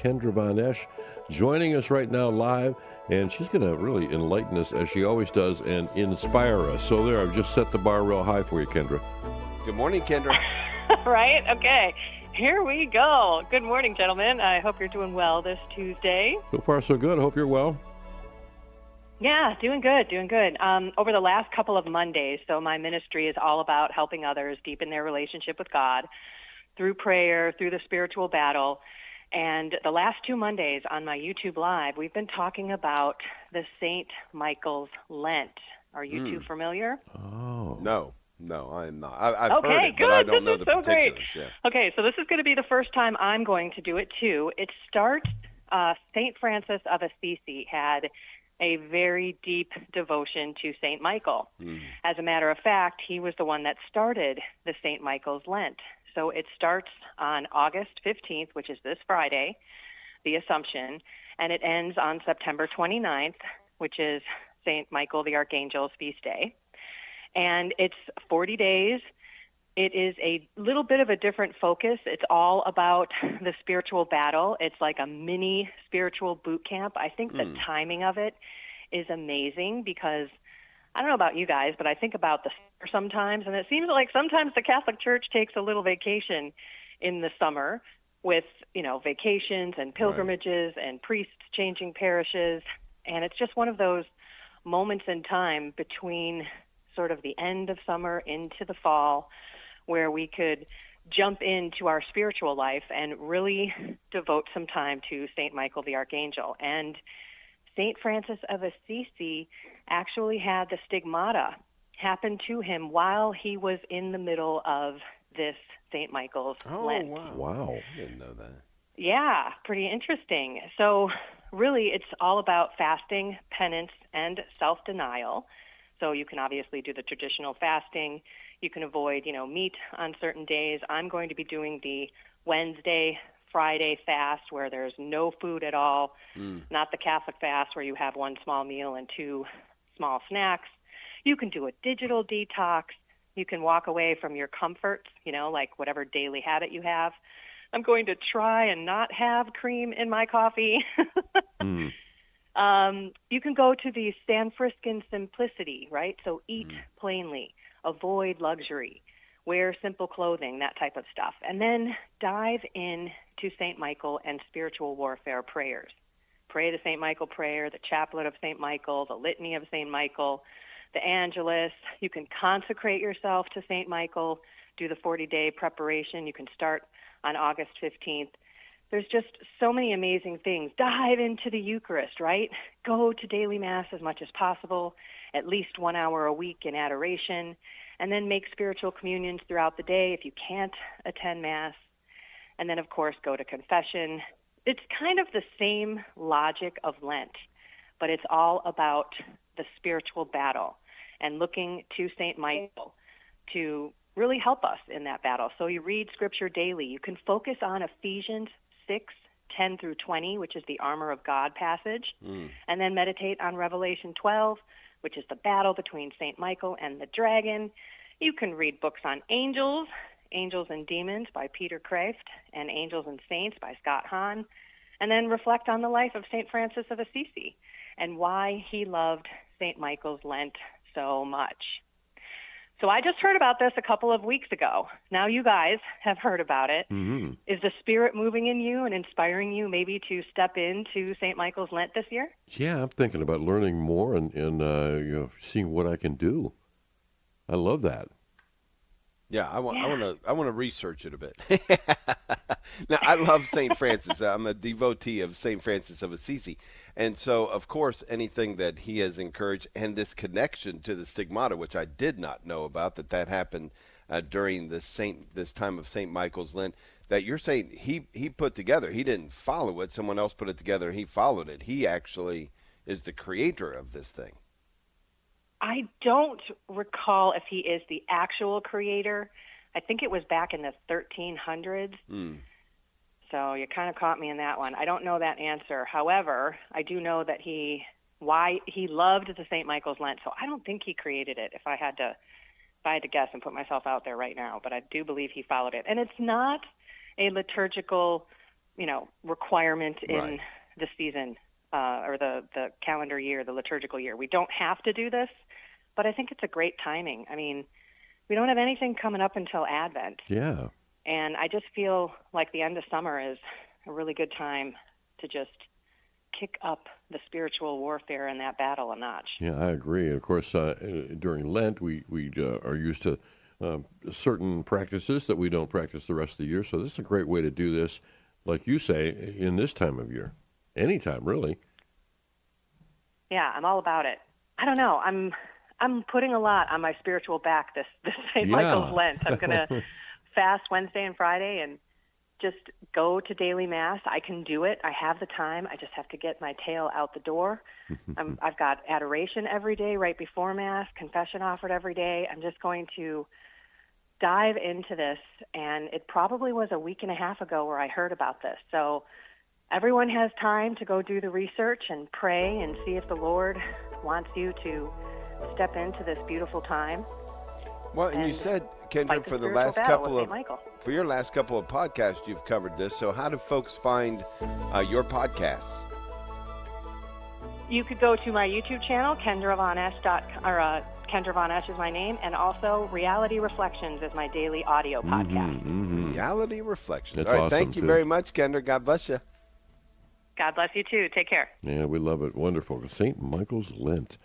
Kendra Von Esch, joining us right now live, and she's going to really enlighten us, as she always does, and inspire us. So there, I've just set the bar real high for you, Kendra. Good morning, Kendra. Right? Okay. Here we go. Good morning, gentlemen. I hope you're doing well this Tuesday. So far, so good. I hope you're well. Yeah, doing good. Over the last couple of Mondays, so my ministry is all about helping others deepen their relationship with God through prayer, through the spiritual battle. And the last 2 Mondays on my YouTube Live, we've been talking about the St. Michael's Lent. Are you two familiar? Oh. No, I am not. I've Okay, heard it, good. but I don't This know is the so particulars. great. Yeah. Okay, so this is going to be the first time I'm going to do it too. It starts, St. Francis of Assisi had a very deep devotion to St. Michael. As a matter of fact, he was the one that started the St. Michael's Lent. So it starts on August 15th, which is this Friday, the Assumption, and it ends on September 29th, which is St. Michael the Archangel's feast day. And it's 40 days. It is a little bit of a different focus. It's all about the spiritual battle. It's like a mini spiritual boot camp. I think the timing of it is amazing because I don't know about you guys, but I think about the summer sometimes, and it seems like sometimes the Catholic Church takes a little vacation in the summer with, vacations and pilgrimages and priests changing parishes. And it's just one of those moments in time between sort of the end of summer into the fall where we could jump into our spiritual life and really devote some time to St. Michael the Archangel. And St. Francis of Assisi actually had the stigmata happen to him while he was in the middle of this St. Michael's Lent. Wow. I didn't know that. Yeah, pretty interesting. So really it's all about fasting, penance, and self-denial. So you can obviously do the traditional fasting. You can avoid, meat on certain days. I'm going to be doing the Wednesday, Friday fast where there's no food at all, not the Catholic fast where you have 1 small meal and 2 small snacks. You can do a digital detox. You can walk away from your comforts, like whatever daily habit you have. I'm going to try and not have cream in my coffee. You can go to the San Franciscan simplicity, right? So eat plainly, avoid luxury, wear simple clothing, that type of stuff. And then dive in to St. Michael and spiritual warfare prayers. Pray the St. Michael prayer, the chaplet of St. Michael, the litany of St. Michael, the Angelus. You can consecrate yourself to St. Michael, do the 40-day preparation. You can start on August 15th. There's just so many amazing things. Dive into the Eucharist, right? Go to daily Mass as much as possible, at least 1 hour a week in adoration, and then make spiritual communions throughout the day if you can't attend Mass. And then, of course, go to confession. It's kind of the same logic of Lent, but it's all about the spiritual battle and looking to St. Michael to really help us in that battle. So you read Scripture daily. You can focus on Ephesians 6:10 through 20, which is the armor of God passage, and then meditate on Revelation 12, which is the battle between St. Michael and the dragon. You can read books on angels, Angels and Demons by Peter Kraft, and Angels and Saints by Scott Hahn, and then reflect on the life of St. Francis of Assisi and why he loved St. Michael's Lent so much. So I just heard about this a couple of weeks ago. Now you guys have heard about it. Is the Spirit moving in you and inspiring you maybe to step into St. Michael's Lent this year? Yeah, I'm thinking about learning more and seeing what I can do. I love that. Yeah, I want to research it a bit. Now, I love St. Francis. I'm a devotee of St. Francis of Assisi. And so, of course, anything that he has encouraged and this connection to the stigmata, which I did not know about, that happened during this time of St. Michael's Lent, that you're saying he put together. He didn't follow it. Someone else put it together. He followed it. He actually is the creator of this thing. I don't recall if he is the actual creator. I think it was back in the 1300s. So you kind of caught me in that one. I don't know that answer. However, I do know that why he loved the St. Michael's Lent. So I don't think he created it if I had to guess and put myself out there right now, but I do believe he followed it. And it's not a liturgical, requirement in Right. the season or the calendar year, the liturgical year. We don't have to do this, but I think it's a great timing. I mean, we don't have anything coming up until Advent. Yeah. And I just feel like the end of summer is a really good time to just kick up the spiritual warfare in that battle a notch. Yeah, I agree. And of course, during Lent, we are used to certain practices that we don't practice the rest of the year. So this is a great way to do this, like you say, in this time of year. Anytime, really. Yeah, I'm all about it. I don't know. I'm putting a lot on my spiritual back this St. Yeah. Michael's Lent. I'm going to fast Wednesday and Friday and just go to daily mass. I can do it. I have the time. I just have to get my tail out the door. I've got adoration every day right before mass, confession offered every day. I'm just going to dive into this, and it probably was a week and a half ago where I heard about this. So everyone has time to go do the research and pray and see if the Lord wants you to step into this beautiful time. Well, and you said, Kendra, fight the for the spiritual last battle couple with of St. Michael. for your last couple of podcasts, you've covered this. So how do folks find your podcasts? You could go to my YouTube channel, Kendra Von Esch is my name, and also Reality Reflections is my daily audio podcast. Reality Reflections. That's All right, awesome, thank you too. very much, Kendra. God bless you. God bless you too. Take care. Yeah, we love it. Wonderful. St. Michael's Lent.